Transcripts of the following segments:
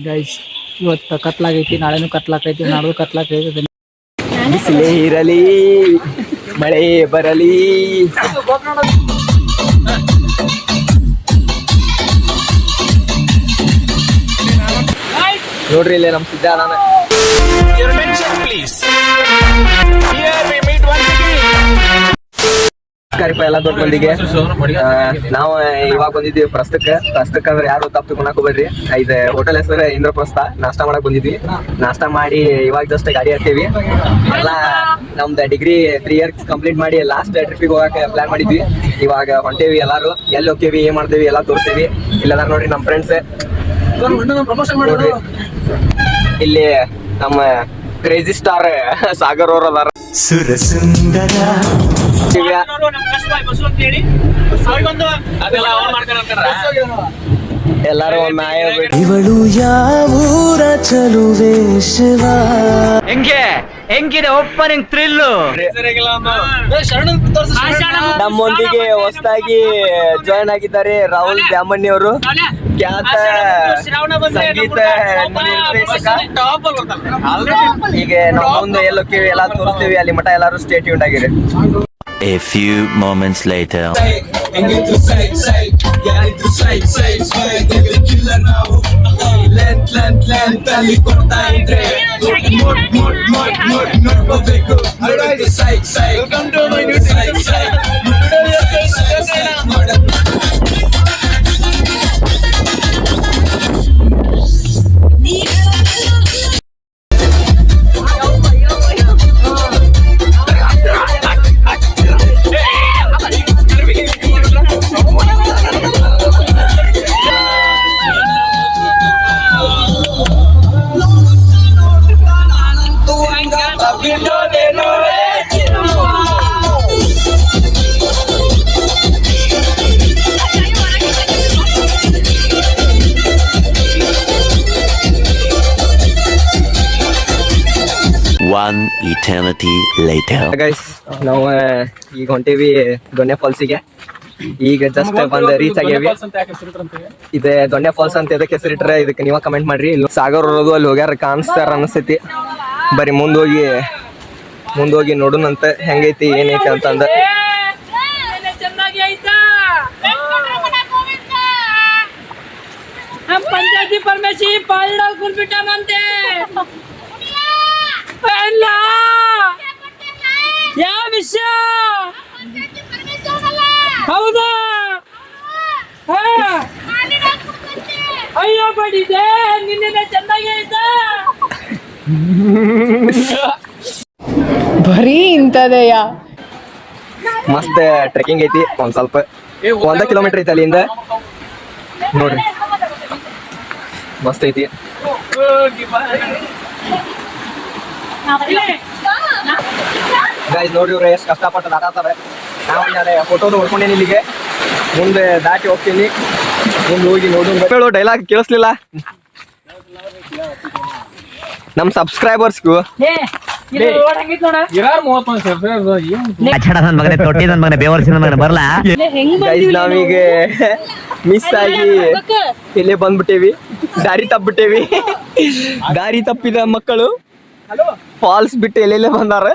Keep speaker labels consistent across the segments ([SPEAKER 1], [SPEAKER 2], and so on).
[SPEAKER 1] Guys ಇವತ್ತು ಕತ್ಲಾಗೈತಿ, ನಾಳೆನೂ ಕತ್ಲಾಕೈತಿ, ನಾಡ್ದು ಕತ್ಲಾಕೈತಿ.
[SPEAKER 2] ಬಿಸಿಲೇ ಇರಲಿ ಮಳೆ ಬರಲಿ. ನೋಡ್ರಿ ಇಲ್ಲೇ ನಮ್ ಸಿದ್ಧ ಅದಾನ. ಎಲ್ಲ ದೊಡ್ಡ ಮಂದಿಗೆ ನಾವು ಇವಾಗ ಬಂದಿದ್ವಿ ಪ್ರಸ್ತಕ್ಕ ಅಂದ್ರೆ ಯಾರು ತಪ್ಪು ತಿಳ್ಕೊಳಕ್ ಹೋಗ್ಬೇಡ್ರಿ. ಇದು ಹೋಟೆಲ್ ಹೆಸರು ಇಂದ್ರಪ್ರಸ್ಥ. ನಾಷ್ಟ ಮಾಡಕ್ ಬಂದಿದ್ವಿ. ನಾಷ್ಟ ಮಾಡಿ ಇವಾಗ ಜಸ್ಟ್ ಗಾಡಿ ಹತ್ತೀವಿ. ಎಲ್ಲ ನಮ್ದು ಡಿಗ್ರಿ 3 years ಕಂಪ್ಲೀಟ್ ಮಾಡಿ ಲಾಸ್ಟ್ ಟ್ರಿಪ್ಪಿಗೆ ಹೋಗಕ್ಕೆ ಪ್ಲಾನ್ ಮಾಡಿದ್ವಿ. ಇವಾಗ ಹೊಂಟೇವಿ. ಎಲ್ಲಾರು ಎಲ್ಲಿ ಹೋಗ್ತೇವಿ, ಏನ್ ಮಾಡ್ತೇವಿ ಎಲ್ಲ ತೋರಿಸ್ತೇವಿ. ಇಲ್ಲೆಲ್ಲ ನೋಡ್ರಿ ನಮ್ ಫ್ರೆಂಡ್ಸ್. ನೋಡ್ರಿ ಇಲ್ಲಿ ನಮ್ಮ ಕ್ರೇಜಿ ಸ್ಟಾರ್ ಸಾಗರ್ ಅವ್ರ ಅದಾರ. ಸುರಸುಂದರ ಎಲ್ಲಾರು ಇವಳು ಯಾವೂರ ಚಲುವೇಶವ. ಹೆಂಗಿದೆ ಓಪನಿಂಗ್ ಥ್ರಿಲ್ಲು. ನಮ್ಮೊಂದಿಗೆ ಹೊಸದಾಗಿ ಜಾಯ್ನ್ ಆಗಿದ್ದಾರೆ ರಾಹುಲ್ ದ್ಯಾಮಣ್ಣಿ ಅವರು, ಖ್ಯಾತ ಸಂಗೀತ ನಿರ್ದೇಶಕ. ಹೀಗೆ ನಾವು ಮುಂದೆ ಎಲ್ಲೋಕ್ಕೇವಿ ಎಲ್ಲ ತೋರಿಸ್ತೀವಿ. ಅಲ್ಲಿ ಮಠ ಎಲ್ಲಾರು ಸ್ಟೇ ಟ್ಯೂನ್ಡ್ ಆಗಿರಿ.
[SPEAKER 3] A few moments later. One eternity later.
[SPEAKER 2] Guys, ನಾವು ಈಗ ಹೊಂಟೇವಿ ದೊಣ್ಣೆ ಫಾಲ್ಸಿಗೆ. ಈಗ ಜಸ್ಟ್ ಬಂದು ರೀಚ್ ಆಗ್ಯಾವಿ. ಇದೆ ದೊಣ್ಣೆ ಫಾಲ್ಸ್ ಅಂತ ಎದಕ್ಕೆ ಹೆಸರಿಟ್ರೆ ಇದಕ್ಕೆ ನೀವ ಕಮೆಂಟ್ ಮಾಡ್ರಿ. ಸಾಗರ್ ಅವ್ರದು ಅಲ್ಲಿ ಹೋಗ್ಯಾರ ಕಾಣಿಸ್ತಾರ ಅನಿಸ್ತೈತಿ. ಬರೀ ಮುಂದೋಗಿ ನೋಡುನಂತ ಹೆಂಗೈತಿ ಏನೈತಿ ಅಂತಂದ.
[SPEAKER 4] पंचायती परमेशी पालडा कुलबिटा म्हणते या विषय ಹೌದಾ? ಅಯ್ಯೋ ಬಡಿದೆ ನಿನ್ನೆ ಚೆನ್ನಾಗಿ ಆಯ್ತಾ?
[SPEAKER 5] ಬರೀ ಇಂಥದೆಯಾ?
[SPEAKER 2] ಮಸ್ತ್ ಟ್ರೆಕಿಂಗ್ ಐತಿ. ಒಂದ್ ಸ್ವಲ್ಪ 1 ಕಿಲೋಮೀಟರ್ ಐತಿ ಅಲ್ಲಿಂದ. ನೋಡ್ರಿ ಮಸ್ತ್ ಐತಿ. ಗೈಸ್ ನೋಡ್ರಿ ಇವ್ರು ಎಷ್ಟು ಕಷ್ಟಪಟ್ಟು ದಾಟಾತಾರೆ. ನಾವು ಫೋಟೋದು ಹೊಡ್ಕೊಂಡೇನಿ. ಇಲ್ಲಿಗೆ ಮುಂದೆ ದಾಟಿ ಹೋಗ್ತೀನಿ. ಮುಂದೆ ಹೋಗಿ ನೋಡು. ಡೈಲಾಗ್ ಕೇಳಿಸ್ಲಿಲ್ಲ ನಮ್ ಸಬ್ಸ್ಕ್ರೈಬರ್ಸ್ಗೂ. ನಾವೀಗ ಮಿಸ್ ಆಗಿ ಇಲ್ಲೇ ಬಂದ್ಬಿಟ್ಟೇವಿ. ದಾರಿ ತಪ್ಪಿದ ಮಕ್ಕಳು ಫಾಲ್ಸ್ ಬಿಟ್ಟು ಎಲ್ಲೆಲ್ಲೇ ಬಂದಾರ.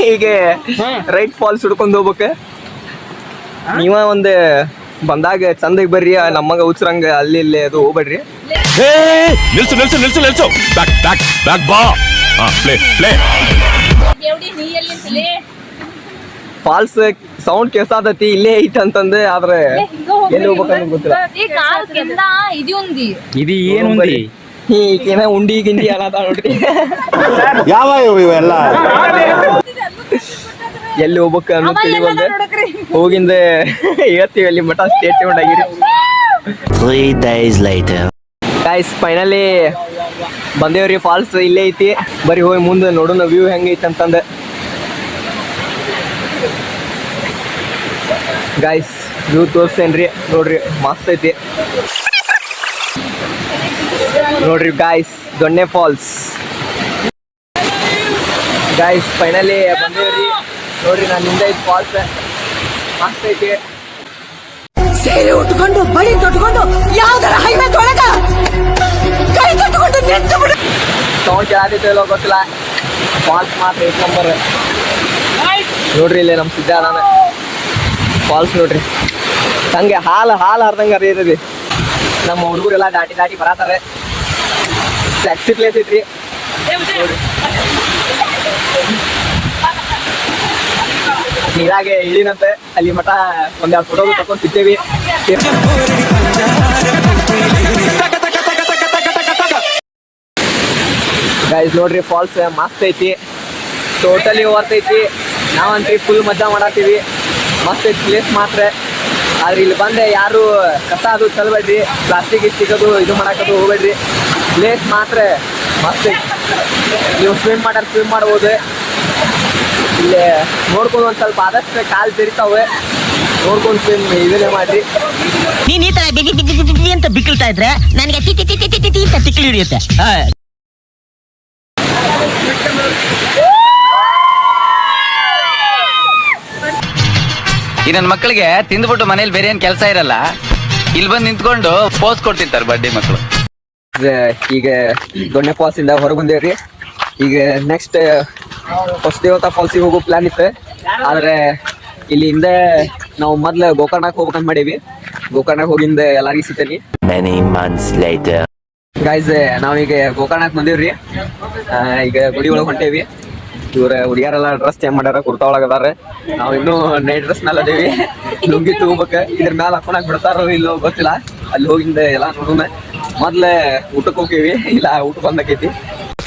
[SPEAKER 2] ಹೀಗೆ ರೈಟ್ ಫಾಲ್ಸ್ ಹುಡ್ಕೊಂಡ್ ಹೋಗ್ಬೇಕ. ನೀವ ಒಂದ್ ಬಂದಾಗ ಚಂದಗ್ ಬರ್ರಿ. ನಮ್ಮಗ ಉಚ್ರಂಗ ಅಲ್ಲಿ ಇಲ್ಲಿ ಅದು ಹೋಗ್ಬೇಡ್ರಿ. ಫಾಲ್ಸ್ ಸೌಂಡ್ ಕೇಳ್ಸಾತತಿ ಇಲ್ಲೇ ಐತಿ ಅಂತಂದ. ಆದ್ರೆ ಎಲ್ಲಿ ಹೋಗ್ಬೇಕಂತ ಗೊತ್ತಿಲ್ಲ.
[SPEAKER 1] ಇದು ಏನು
[SPEAKER 2] ಈಗೇನ ಉಂಡಿ ಗಿಂಡಿ ಅನ್ನತ ನೋಡ್ರಿ.
[SPEAKER 3] ಯಾವ ಇವೆಲ್ಲ
[SPEAKER 2] ಎಲ್ಲಿ ಹೋಗ್ಬೇಕು ಅನ್ನೋ ತಿಳಿವಲ್ದೆ ಹೋಗಿಂದ ಹೇಳ್ತೀವಿ. ಅಲ್ಲಿ ಮಠ ಸ್ಟೇ ಟ್ಯೂನ್ಡ್ ಆಗಿರಿ.
[SPEAKER 3] 3 days later.
[SPEAKER 2] ಗೈಸ್ ಫೈನಲಿ ಬಂದೇವ್ರಿ. ಫಾಲ್ಸ್ ಇಲ್ಲೇ ಐತಿ. ಬರೀ ಹೋಗಿ ಮುಂದೆ ನೋಡೋಣ ವ್ಯೂ ಹೆಂಗೈತಿ ಅಂತಂದ. ಗೈಸ್ ವ್ಯೂ ತೋರಿಸ್ತೇನ್ರಿ. ನೋಡ್ರಿ ಮಸ್ತ್ ಐತಿ. ನೋಡ್ರಿ ಗೈಸ್ ದೊಣ್ಣೆ ಫಾಲ್ಸ್. Guys finally ಬಂದೇವ್ರಿ. ನೋಡ್ರಿ ನಾನು ಹಿಂದೆ ಐತಿ ಫಾಲ್ಸ್. ಮಸ್ತ್ ಐತಿ.
[SPEAKER 6] ಸೇರೆ ಉಟ್ಕೊಂಡು ಬಳಿ ತೊಟ್ಕೊಂಡು ಯಾವ್ದಾರ ಹೈವೇ ತೊಳಗ
[SPEAKER 2] ಸೌಂಡ್ ಕೇಳಾತೈತೆ ಇಲ್ಲೋ ಗೊತ್ತಿಲ್ಲ. ಫಾಲ್ಸ್ ಮಾತ್ರ 1 ನಂಬರ್ ನೋಡ್ರಿ. ಇಲ್ಲಿ ನಮ್ಮ ಸಿದ್ಧ ನಾನು ಫಾಲ್ಸ್ ನೋಡ್ರಿ. ಹಂಗೆ ಹಾಲು ಹರ್ದಂಗೆ ಹರಿಯದ್ರಿ. ನಮ್ಮ ಹುಡುಗರೆಲ್ಲ ದಾಟಿ ಬರತಾರೆ. ಫ್ಲೆಕ್ಸಿ ಪ್ಲೇಸ್ ಐತ್ರಿ. ನೀರಾಗೆ ಇಳಿನಂತೆ ಅಲ್ಲಿ ಮಠ ಒಂದೆರಡು ಫೋಟೋ ತಗೊಂಡು ತಿಂತೇವಿ. ಗೈಸ್ ನೋಡ್ರಿ ಫಾಲ್ಸ್ ಮಸ್ತ್ ಐತಿ, ಟೋಟಲಿ ವರ್ತ್ ಐತಿ. ನಾವಂತ್ರಿ ಫುಲ್ ಮಜಾ ಮಾಡತ್ತೀವಿ. ಮಸ್ತ್ ಐತಿ ಪ್ಲೇಸ್ ಮಾತ್ರ. ಆದ್ರೆ ಇಲ್ಲಿ ಬಂದೆ ಯಾರು ಕಸ ಅದು ಚಲ್ಬೇಡ್ರಿ, ಪ್ಲಾಸ್ಟಿಕ್ ಇಸ್ಟಿಕದು ಇದು ಮಾಡಾಕದು ಹೋಗ್ಬೇಡ್ರಿ. ಪ್ಲೇಸ್ ಮಾತ್ರ ಮಸ್ತ್ ಐತಿ. ನೀವು ಸ್ವಿಮ್ ಮಾಡ್ಬೋದು. ಇಲ್ಲಿ ನೋಡ್ಕೊಂಡು ಒಂದ್ ಸ್ವಲ್ಪ ಆದಷ್ಟು ಕಾಲು ತೆರಿತಾವೆ, ನೋಡ್ಕೊಂಡು ಸ್ವಿಮ್ ಇದನ್ನೇ ಮಾಡ್ರಿ.
[SPEAKER 5] ನೀನ್ ಈ ತರ ಬಿಗಿ ಅಂತ ಬಿಕ್ಕಳ್ತಾ ಇದ್ರೆ ನನಗೆ ಅಂತ ತಿಕ್ಲಿ ಹಿಡಿಯುತ್ತೆ.
[SPEAKER 6] ಈ ನನ್ನ ಮಕ್ಕಳಿಗೆ ತಿಂದ್ಬಿಟ್ಟು ಮನೇಲಿ ಬೇರೆ ಏನ್ ಕೆಲಸ ಇರಲ್ಲ, ಇಲ್ಲಿ ಬಂದು ನಿಂತ್ಕೊಂಡು ಪೋಸ್ ಕೊಡ್ತಿರ್ತಾರೆ ಬಡ್ಡಿ ಮಕ್ಕಳು.
[SPEAKER 2] ಈಗ ದೊಣ್ಣೆ ಫಾಲ್ಸ್ ಇಂದ ಹೊರಗೆ ಬಂದೇವ್ರಿ. ಈಗ ನೆಕ್ಸ್ಟ್ ಹೊಸದೇವತಾ ಫಾಲ್ಸಿಗೆ ಹೋಗೋ ಪ್ಲಾನ್ ಇತ್ತು. ಆದ್ರೆ ಇಲ್ಲಿಂದ ನಾವು ಮೊದ್ಲು ಗೋಕರ್ಣಕ್ಕೆ ಹೋಗ್ಬೇಕಂತ ಮಾಡೀವಿ. ಗೋಕರ್ಣಕ್ಕೆ ಹೋಗಿಂದ ಎಲ್ಲಾರ್ಗಿ ಸಿಗ್ತೇನಿ.
[SPEAKER 3] Many months later.
[SPEAKER 2] ಗೈಸ್ ನಾವೀಗ ಗೋಕರ್ಣಕ್ಕೆ ಬಂದೇವ್ರಿ. ಈಗ ಗುಡಿ ಒಳಗೆ ಹೊಂಟೇವಿ. ಇವ್ರ ಹುಡುಗಿಯರೆಲ್ಲ ಡ್ರೆಸ್ ಚೇಂಜ್ ಮಾಡ್ಯಾರ, ಕುರ್ತಾ ಒಳಗೆ ಅದಾರ. ನಾವು ಇನ್ನೂ ನೈಟ್ ಡ್ರೆಸ್ ಮೇಲೆ ಅದೇವಿ. ಲುಂಗಿ ತಗೋಬೇಕು. ಇದ್ರ ಮ್ಯಾಲ ಹಾಕೊಳಕ್ ಬಿಡ್ತಾರೋ ಇಲ್ಲೋ ಗೊತ್ತಿಲ್ಲ. ಅಲ್ಲಿ ಹೋಗಿಂದ ಎಲ್ಲ ನೋಡೋಣ. ಮೊದ್ಲೇ ಊಟಕ್ಕೆ ಹೋಗೀವಿ, ಇಲ್ಲ ಊಟ ಬಂದಕೈತಿ.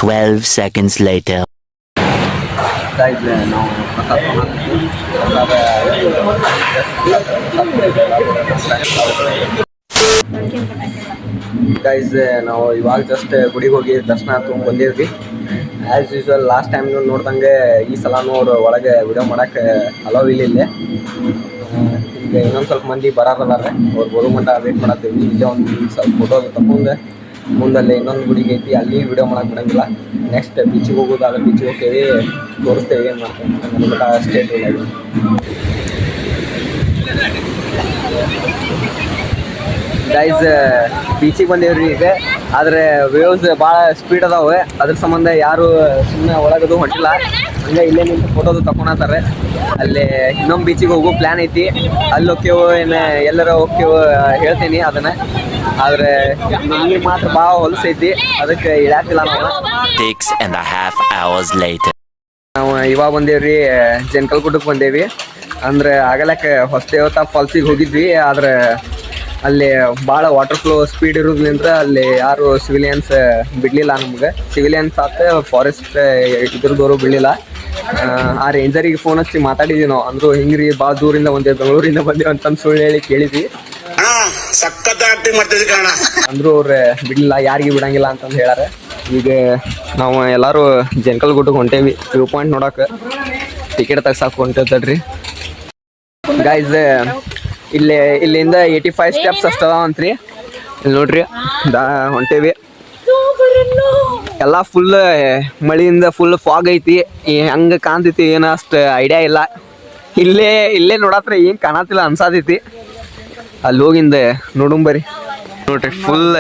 [SPEAKER 3] 12 seconds later.
[SPEAKER 2] ನಾವು ಗೈಸ್ ನಾವು ಇವಾಗ ಜಸ್ಟ್ ಗುಡಿಗೆ ಹೋಗಿ ದರ್ಶನ ತಗೊಂಡ್ ಬಂದಿದ್ವಿ. ಆ್ಯಸ್ ಯೂಸ್ವಲ್ ಲಾಸ್ಟ್ ಟೈಮ್ ನೋಡ್ದಂಗೆ ಈ ಸಲನೂ ಅವ್ರು ಒಳಗೆ ವಿಡಿಯೋ ಮಾಡಕ್ಕೆ ಅಲೋವ್ ಇಲ್ಲ. ಈಗ ಇನ್ನೊಂದು ಸ್ವಲ್ಪ ಮಂದಿ ಬರೋರದಾರೆ, ಅವ್ರು ಬರೋ ಮಟ್ಟ ವೇಟ್ ಮಾಡತ್ತೀವಿ. ಇಲ್ಲೇ ಒಂದು ಸ್ವಲ್ಪ ಫೋಟೋ ತಗೊಂಡು ಮುಂದಲ್ಲಿ ಇನ್ನೊಂದು ಗುಡಿಗೆ ಐತಿ, ಅಲ್ಲಿ ವಿಡಿಯೋ ಮಾಡಕ್ಕೆ ಬಿಡಂಗಿಲ್ಲ. ನೆಕ್ಸ್ಟ್ ಬೀಚಿಗೆ ಹೋಗೋದಾದ್ರೆ ಬೀಚಿಗೆ ಹೋಗ್ತೇವೆ, ತೋರಿಸ್ತೇವೆ ಏನು ಮಾಡ್ತೇವೆ ಮಟ್ಟ ಸ್ಟೇಟ್ ಇಲ್ಲ. ಗೈಸ್ ಬೀಚಿಗೆ ಬಂದೇವ್ರಿ ಈಗ. ಆದರೆ ವೇವ್ಸ್ ಭಾಳ ಸ್ಪೀಡ್ ಅದಾವೆ, ಅದ್ರ ಸಂಬಂಧ ಯಾರು ಸುಮ್ಮನೆ ಒಳಗದು ಹೊಂಟಿಲ್ಲ. ಹಂಗೆ ಇಲ್ಲೇ ನಿಂತು ಫೋಟೋದು ತಗೊಳತಾರೆ. ಅಲ್ಲಿ ಇನ್ನೊಂದು ಬೀಚಿಗೆ ಹೋಗೋ ಪ್ಲ್ಯಾನ್ ಐತಿ. ಅಲ್ಲಿ ಹೋಗ್ತೇವೋ ಏನು ಎಲ್ಲರ ಹೋಗ್ತೇವೋ ಹೇಳ್ತೀನಿ ಅದನ್ನು. ಆದರೆ ಇಲ್ಲಿ ಮಾತ್ರ ಭಾಳ ಹೊಲಸೈತಿ, ಅದಕ್ಕೆ ಇಳ್ಯಾಕಿಲ್ಲ ನಾವು.
[SPEAKER 3] 6.5 hours later.
[SPEAKER 2] ನಾವು ಇವಾಗ ಬಂದೇವ್ರಿ ಜನ್ಕಲ್ಗುಡ್ಡಕ್ಕೆ ಬಂದೇವಿ. ಅಂದರೆ ಆಗಲಕ್ಕೆ ಹೊಸದೇವತಾ ಫಾಲ್ಸಿಗೆ ಹೋಗಿದ್ವಿ. ಆದರೆ ಅಲ್ಲಿ ಭಾಳ ವಾಟರ್ ಫ್ಲೋ ಸ್ಪೀಡ್ ಇರೋದ್ರಿಂದ ಅಲ್ಲಿ ಯಾರು ಸಿವಿಲಿಯನ್ಸ್ ಬಿಡಲಿಲ್ಲ ನಮ್ಗೆ. ಸಿವಿಲಿಯನ್ಸ್ ಆತ ಫಾರೆಸ್ಟ್ ಇದ್ರದವರು ಬಿಡಲಿಲ್ಲ. ಆ ರೇಂಜರಿಗೆ ಫೋನ್ ಹಚ್ಚಿ ಮಾತಾಡಿದ್ವಿ ನಾವು. ಅಂದರು ಹಿಂಗ್ರಿ ಭಾಳ ದೂರಿಂದ ಬಂದೇವಿ, ಬೆಂಗಳೂರಿಂದ ಬಂದೇವಿ ಅಂತಂದು ಸುಳ್ಳು ಹೇಳಿ ಕೇಳಿದ್ವಿ. ಅಂದ್ರು ಅವ್ರು ಬಿಡಲಿಲ್ಲ, ಯಾರಿಗೆ ಬಿಡಂಗಿಲ್ಲ ಅಂತಂದು ಹೇಳಾರ. ಈಗ ನಾವು ಎಲ್ಲರೂ ಜನ್ಕಲ್ಗುಡ್ಡಕ್ಕೆ ಹೊಂಟೇವಿ ವ್ಯೂ ಪಾಯಿಂಟ್ ನೋಡೋಕೆ. ಟಿಕೆಟ್ ತೆಗ್ಸಾಕ ಹೊಂಟೇತಡ್ರಿ ಗೈಸ್. ಇಲ್ಲಿಂದ 85 ಸ್ಟೆಪ್ಸ್ ಅಷ್ಟು ಅದಾವಂತ್ರಿ. ಇಲ್ಲಿ ನೋಡ್ರಿ ಹೊಂಟೇವಿ. ಎಲ್ಲ ಫುಲ್ ಮಳೆಯಿಂದ ಫುಲ್ ಫಾಗ್ ಐತಿ. ಹೆಂಗೆ ಕಾಣ್ತೈತಿ ಏನೋ ಅಷ್ಟು ಐಡಿಯಾ ಇಲ್ಲ. ಇಲ್ಲೇ ನೋಡತ್ರ ಏನು ಕಾಣತಿಲ್ಲ ಅನ್ಸಾತೈತಿ. ಅಲ್ಲಿ ಹೋಗಿಂದ ನೋಡುಂಬರಿ. ನೋಡ್ರಿ ಫುಲ್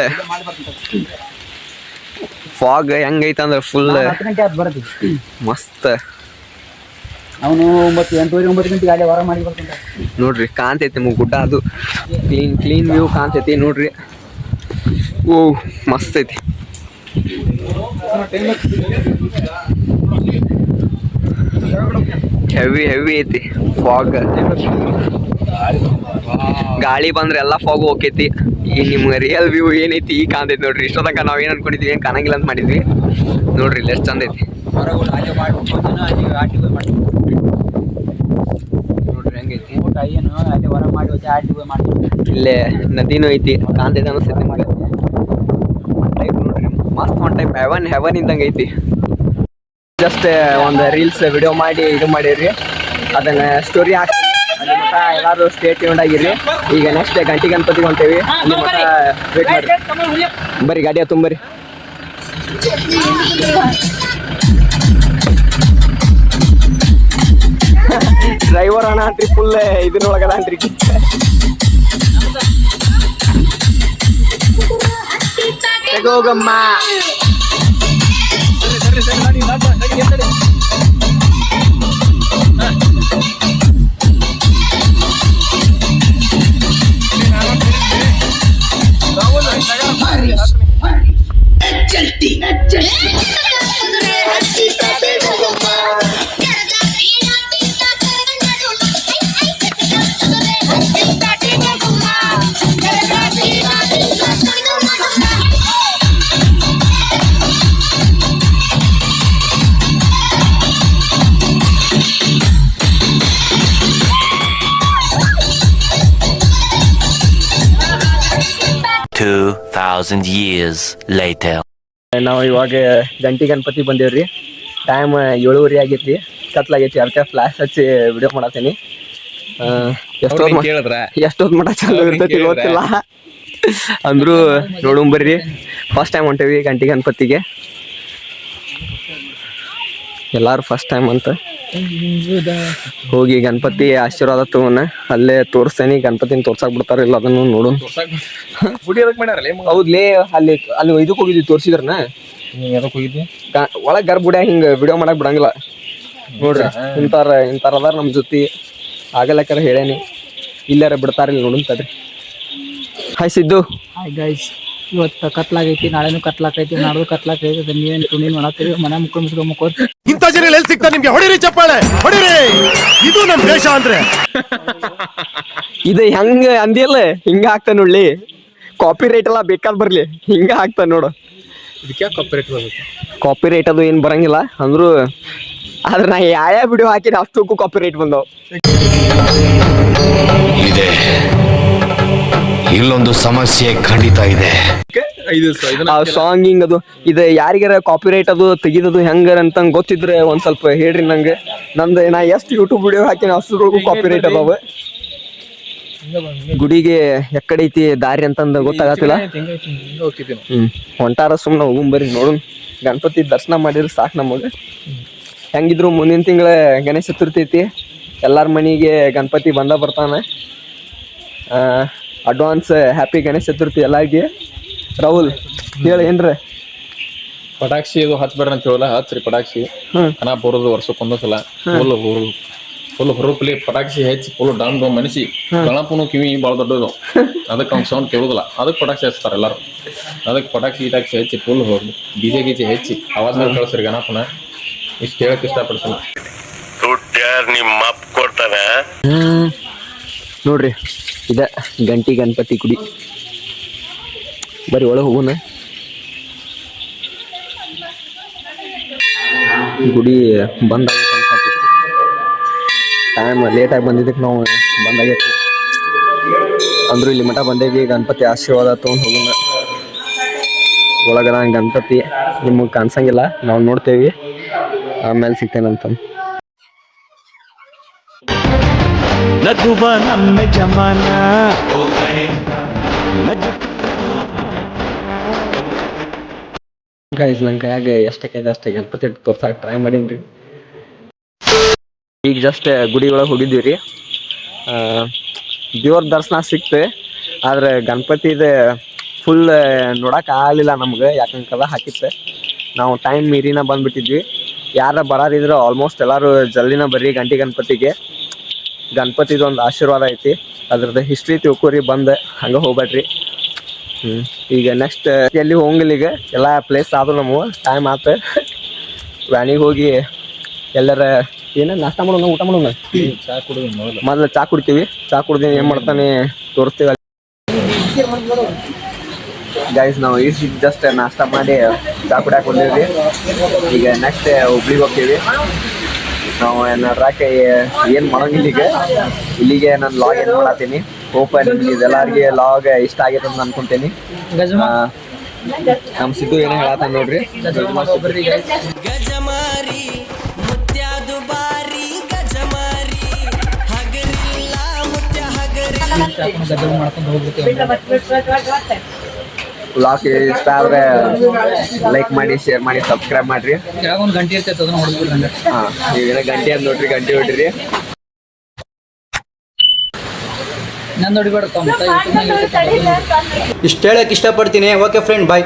[SPEAKER 2] ಫಾಗ್ ಹೆಂಗೈತೆ ಅಂದ್ರೆ ಫುಲ್ ಮಸ್ತ್.
[SPEAKER 1] ಅವನು 8-9 ಗಂಟೆಗೆ ಗಾಡಿ ಹೊರ ಮಾಡಿ ಬರ್ತಾನೆ
[SPEAKER 2] ನೋಡ್ರಿ. ಕಾಣ್ತೈತಿ ನಿಮಗೆ ಗುಡ್ಡ, ಅದು ಕ್ಲೀನ್ ವ್ಯೂ ಕಾಣ್ತೈತಿ ನೋಡ್ರಿ. ಓ ಮಸ್ತ್ ಐತಿ. ಹೆವಿ ಐತಿ ಫಾಗ್. ಗಾಳಿ ಬಂದ್ರೆ ಎಲ್ಲ ಫಾಗ್ ಹೋಗೈತಿ. ಈ ನಿಮ್ಗೆ ರಿಯಲ್ ವ್ಯೂ ಏನೈತಿ ಈಗ ಕಾಣ್ತೈತಿ ನೋಡ್ರಿ. ಇಷ್ಟೋ ತನಕ ನಾವು ಏನು ಅನ್ಕೊಂಡಿದ್ವಿ, ಏನು ಕಾಣಂಗಿಲ್ಲ ಅಂತ ಮಾಡಿದ್ವಿ. ನೋಡ್ರಿ ಇಲ್ಲಿ ಎಷ್ಟು ಚಂದ ಐತಿ ನೋಡ್ರಿ ಹೆಂಗೈತಿ. ಇಲ್ಲೇ ನದಿನೂ ಐತಿ, ಕಾಣ್ತೈತಿ ಅನಿಸ್ತೈತಿ ನಿಮ್ಗೆ. ಟೈಪ್ ನೋಡ್ರಿ ಮಸ್ತ್ ಒಂದು ಟೈಪ್ ಹೆವನ್ ಇದ್ದಂಗೆ ಐತಿ. ಜಸ್ಟ್ ಒಂದು ರೀಲ್ಸ್ ವಿಡಿಯೋ ಮಾಡಿ ಇದು ಮಾಡೀರಿ, ಅದನ್ನ ಸ್ಟೋರಿ ಹಾಕ್ತೀನಿ. ಅಲ್ಲಿ ಮಟ್ಟ ಎಲ್ಲರೂ ಸ್ಟೇ ಟ್ಯೂನ್ಡ್ ಆಗಿರಿ. ಈಗ ನೆಕ್ಸ್ಟ್ ಗಂಟೆ ಗಣಪತಿಗೆ ಹೊಂಟೇವಿ. ಅಲ್ಲಿ ಮಟ್ಟ ವೇಟ್ ಮಾಡಿ. ಬರ್ರಿ ಗಾಡಿ ತುಂಬರಿ. ಡ್ರೈವರ್ ಅಣ್ಣ ಅಂತ್ರಿ ಫುಲ್ ಇದ್ರೊಳಗದ ಅಂತ್ರಿ. ಹೋಗಮ್ಮ.
[SPEAKER 3] Two 2,000 years later.
[SPEAKER 2] ನಾವು ಇವಾಗ ಗಂಟಿ ಗಣಪತಿ ಬಂದೇವ್ರಿ. ಟೈಮ್ 7:30 ಆಗೈತಿ, ಕತ್ಲಾಗೈತಿ. ಅದಕ್ಕೆ ಫ್ಲಾಶ್ ಹಚ್ಚಿ ವಿಡಿಯೋ ಮಾಡತ್ತೀನಿ. ಎಷ್ಟೊತ್ತು ಮಟ ಚಾಲು ಇರ್ತೈತಿ ಗೊತ್ತಿಲ್ಲ, ಅಂದ್ರು ನೋಡುಂ ಬರ್ರಿ. ಫಸ್ಟ್ ಟೈಮ್ ಹೊಂಟೇವಿ ಗಂಟಿ ಗಣಪತಿಗೆ. ಎಲ್ಲಾರು ಫಸ್ಟ್ ಟೈಮ್ ಅಂತ ಹೋಗಿ ಗಣಪತಿ ಆಶೀರ್ವಾದ ತಗೋಣ. ಅಲ್ಲೇ ತೋರಿಸ್ತೇನೆ, ಗಣಪತಿನ ತೋರ್ಸಾಕ್ ಬಿಡ್ತಾರ ಇಲ್ಲ ಅದನ್ನು ನೋಡೋಣ. ಹೌದ್ಲೇ, ಅಲ್ಲಿ ಅಲ್ಲಿ ಇದಕ್ಕೆ ಹೋಗಿದ್ವಿ, ತೋರ್ಸಿದ್ರನ ಒಳಗ್ ಗರ್ಭ ಗುಡಿಯಾಗ ಹಿಂಗ ವಿಡಿಯೋ ಮಾಡಕ್ ಬಿಡಂಗಿಲ್ಲ ನೋಡ್ರಿ. ಇಂತಾರ ಅದಾರ ನಮ್ ಜೊತೆ, ಆಗಲಕ್ಕಾರ ಹೇಳೇನಿ. ಇಲ್ಲಾರ ಬಿಡ್ತಾರ ಇಲ್ಲಿ ನೋಡೋಣ ತಡ್ರಿ. ಹಾಯ್ ಸಿದ್ದು.
[SPEAKER 1] ಹಾಯ್ ಗೈಸ್, ಇವತ್ತು ಕತ್ಲಾಗೈತಿ, ನಾಳೆನೂ ಕತ್ಲಾಕೈತಿ, ನಾಡ್ದು ಕತ್ಲಾಕೈತಿ. ನೀವೇನು ತುಣೀಲ್ ಮಾಡತ್ತೀರಿ? ಮನೆ ಮುಕ್ಕೋರಿ.
[SPEAKER 7] ಇಂಥ ಜನ ಎಲ್ಲಿ ಸಿಗ್ತಾ ನಿಮ್ಗೆ? ಹೊಡಿರಿ ಚಪ್ಪಾಳೆ, ಹೊಡಿರಿ. ಇದು ನಮ್ ದೇಶ ಅಂದ್ರೆ.
[SPEAKER 2] ಇದು ಹೆಂಗ ಅಂದಿಯಲ್ಲ, ಹಿಂಗ ಆಗ್ತಾ ನೋಡ್ಲಿ. ಕಾಪಿ ರೇಟ್ ಎಲ್ಲ ಬೇಕಾದ್ ಬರ್ಲಿ, ಹಿಂಗ ಆಗ್ತಾ ನೋಡು. ಕಾಪಿ ರೇಟ್ ಅದು ಏನ್ ಬರಂಗಿಲ್ಲ ಅಂದ್ರು, ಆದ್ರೆ ನಾ ಯಾವ ವಿಡಿಯೋ ಹಾಕಿನ ಅಷ್ಟಕ್ಕೂ ಕಾಪಿ ರೇಟ್ ಬಂದವು.
[SPEAKER 7] ಇದೆ ಇಲ್ಲೊಂದು ಸಮಸ್ಯೆ ಖಂಡಿತ ಇದೆ.
[SPEAKER 2] ಆ ಸಾಂಗಿಂಗ್ ಅದು ಇದು ಯಾರಿಗಾರ ಕಾಪಿ ರೈಟ್ ಅದು ತೆಗಿದದು ಹೆಂಗಾರ ಅಂತ ಗೊತ್ತಿದ್ರೆ ಒಂದ್ ಸ್ವಲ್ಪ ಹೇಳ್ರಿ ನಂಗೆ. ನಂದು ನಾ ಎಷ್ಟು ಯೂಟ್ಯೂಬ್ ವಿಡಿಯೋ ಹಾಕಿನ ಅಷ್ಟರವರೆಗೂ ಕಾಪಿ ರೈಟ್ ಅದಾವ. ಗುಡಿಗೆ ಎಕ್ಕಡೆ ಐತಿ ದಾರಿ ಅಂತಂದ ಗೊತ್ತಾಗತ್ತಿಲ್ಲ. ಹೊಂಟಾರ ಸುಮ್ಮನೆ ಹೋಗುಂಬರಿ ನೋಡೋಣ. ಗಣಪತಿ ದರ್ಶನ ಮಾಡಿದ್ರೆ ಸಾಕು ನಮಗೆ. ಹೆಂಗಿದ್ರು ಮುಂದಿನ ತಿಂಗಳ ಗಣೇಶ ಚತುರ್ಥಿ ಐತಿ. ಎಲ್ಲಾರ ಮನೆಗೆ ಗಣಪತಿ ಬರ್ತಾನೆ. ಅಡ್ವಾನ್ಸ್ ಹ್ಯಾಪಿ ಗಣೇಶ ಚತುರ್ಥಿ ಎಲ್ಲಾರ್ಗಿ. ರಾಹುಲ್ ಹೇಳ ಏನ್ರ?
[SPEAKER 8] ಪಟಾಕ್ಷಿ ಇದು ಹಚ್ಬೇಡ್ರಿ ಅಂತ ಹೇಳಲ್ಲ, ಹಚ್ರಿ ಪಟಾಕ್ಷಿ. ಕನ ಬರೋದು ವರ್ಷಕ್ಕೊಂದೊಂದ್ಸಲ ಫುಲ್ ಹೊರಪಲಿ ಪಟಾಕ್ಷಿ ಹೆಚ್ಚಿ ಫುಲ್ ಡಾಮ್ ಮನಿಸಿ. ಗಣಪನು ಕಿವಿ ಭಾಳ ದೊಡ್ಡದು, ಅದಕ್ಕೆ ಅವ್ನ ಸೌಂಡ್ ಕೇಳುದಿಲ್ಲ. ಅದಕ್ಕೆ ಪಟಾಕ್ಷಿ ಹಚ್ತಾರೆ ಎಲ್ಲಾರು. ಅದಕ್ಕೆ ಪಟಾಕ್ಷಿ ಗಿಟಾಕ್ಷಿ ಹೆಚ್ಚಿ ಫುಲ್ ಡಿಜೆ ಗೀಜೆ ಹೆಚ್ಚಿ ಆವಾಜ್ ಮೇಲೆ ಕಳಿಸ್ರಿ ಗಣಪನ. ಇಷ್ಟು ಹೇಳಕ್ ಇಷ್ಟಪಡ್ತಾನೆ.
[SPEAKER 7] ನಿಮ್ಮ ಅಪ್ಪ ಕೊಡ್ತಾನೆ
[SPEAKER 2] ನೋಡ್ರಿ, ಇದ ಗಂಟಿ ಗಣಪತಿ ಗುಡಿ. ಬರೀ ಒಳಗೆ ಹೋಗೋಣ. ಗುಡಿ ಬಂದಾಗೈತೆ ಅನ್ಸತಿ. ಟೈಮ್ ಲೇಟಾಗಿ ಬಂದಿದ್ದಕ್ಕೆ ನಾವು ಬಂದಾಗೈತಿ. ಅಂದ್ರು ಇಲ್ಲಿ ಮಠ ಬಂದೇವಿ. ಗಣಪತಿ ಆಶೀರ್ವಾದ ತೊಗೊಂಡು ಹೋಗೋಣ. ಒಳಗದ ಗಣಪತಿ ನಿಮಗೆ ಕಾಣಿಸಂಗಿಲ್ಲ, ನಾವು ನೋಡ್ತೇವಿ. ಆಮೇಲೆ ಸಿಗ್ತೇನಂತ.
[SPEAKER 9] ನಗುವ ನಮ್ಮ ಜಮಾನ
[SPEAKER 2] ಗೈಸ್, ನನ್ನ ಕೈಯಾಗ ಎಷ್ಟಕ್ಕೈತೆ ಅಷ್ಟೇ ಗಣಪತಿ ತೋರ್ಸಕ್ಕೆ ಟ್ರೈ ಮಾಡೀನಿ. ಈಗ ಜಸ್ಟ್ ಗುಡಿ ಒಳಗೆ ಹೋಗಿದ್ದೀವಿ ರೀ. ದೇವ್ರ ದರ್ಶನ ಸಿಕ್ತು, ಆದ್ರೆ ಗಣಪತಿದ ಫುಲ್ ನೋಡಕ್ಕೆ ಆಗಲಿಲ್ಲ ನಮ್ಗೆ. ಯಾಕಂದ್ರೆ ಕದ ಹಾಕಿತ್ತು, ನಾವು ಟೈಮ್ ಮೀರಿನ ಬಂದ್ಬಿಟ್ಟಿದ್ವಿ. ಯಾರ ಬರಾರಿದ್ರೆ ಆಲ್ಮೋಸ್ಟ್ ಎಲ್ಲರೂ ಜಲ್ದಿನ ಬರ್ರಿ ಗಂಟಿ ಗಣಪತಿಗೆ. ಗಣಪತಿದೊಂದು ಆಶೀರ್ವಾದ ಐತಿ, ಅದ್ರದ್ದು ಹಿಸ್ಟ್ರಿ ತಿಳ್ಕೊರಿ. ಬಂದು ಹಂಗೆ ಹೋಗ್ಬೇಡ್ರಿ. ಈಗ ನೆಕ್ಸ್ಟ್ ಎಲ್ಲಿ ಹೋಗಿಲ್ಲ. ಈಗ ಎಲ್ಲ ಪ್ಲೇಸ್ ಆದ್ರೂ ನಮಗೂ ಟೈಮ್ ಆತ. ವ್ಯಾನಿಗೆ ಹೋಗಿ ಎಲ್ಲರ ಏನ ನಾಷ್ಟ ಮಾಡೋಣ, ಊಟ ಮಾಡೋಣ.
[SPEAKER 8] ಚಾ ಕುಡಿದು
[SPEAKER 2] ಮೊದಲು ಚಾ ಕುಡ್ತೀವಿ. ಚಾ ಕುಡ್ದು ಏನು ಮಾಡ್ತಾನೆ ತೋರಿಸ್ತೀವಿ. ಗೈಸ್, ನಾವು ಈಗ ಜಸ್ಟ್ ನಾಷ್ಟ ಮಾಡಿ ಚಾ ಕುಡಿಯಾಕೆ ಬಂದಿದ್ವಿ. ಈಗ ನೆಕ್ಸ್ಟ್ ಹುಬ್ಳಿಗೆ ಹೋಗ್ತೀವಿ ನಾವು. ನಡ್ರಾಕೆ ಏನು ಮಾಡೋಂಗಿಲ್ಲ. ಈಗ ಇಲ್ಲಿಗೆ ನಾನು ಲಾಗ್ ಏನು ಮಾಡತ್ತೀನಿ. ಹೋಪ್ ಇದೆಲ್ಲರಿಗೆ ಲಾಗ್ ಇಷ್ಟ ಆಗೈತೆ ಅಂತ ಅನ್ಕೊಂತೀನಿ. ನಮ್ಮ ಸಿದ್ದು ಏನೋ ಹೇಳತ್ತ ನೋಡ್ರಿ.
[SPEAKER 4] ಗಜಮಾರಿ ಮುತ್ಯಾದು ಬಾರಿ ಗಜಮಾರಿ ಹಗರಿಲ್ಲ ಮುತ್ಯ ಹಗರಿ
[SPEAKER 1] ಮಾಡ್ಕೊಂಡು ಹೋಗ್ಬಿಡ್ತೀವಿ.
[SPEAKER 2] ವ್ಲಾಗ್ ಇಷ್ಟ ಆದ್ರೆ ಲೈಕ್ ಮಾಡಿ, ಶೇರ್ ಮಾಡಿ, ಸಬ್ಸ್ಕ್ರೈಬ್ ಮಾಡ್ರಿ.
[SPEAKER 1] ಒಂದು ಗಂಟೆ ಇರ್ತೈತೆ, ಅದನ್ನ ಹೊಡೆದ್ಬಿಡ್ರಿ.
[SPEAKER 2] ನೀವೇನೋ ಗಂಟೆ ಅಂತ ನೋಡ್ರಿ, ಗಂಟೆ ಹೊಡ್ರಿ.
[SPEAKER 1] ನಂದು ಹೊಡಿಬೇಡ.
[SPEAKER 10] ಇಷ್ಟು ಹೇಳಕ್ ಇಷ್ಟಪಡ್ತೀನಿ. ಓಕೆ ಫ್ರೆಂಡ್, ಬಾಯ್.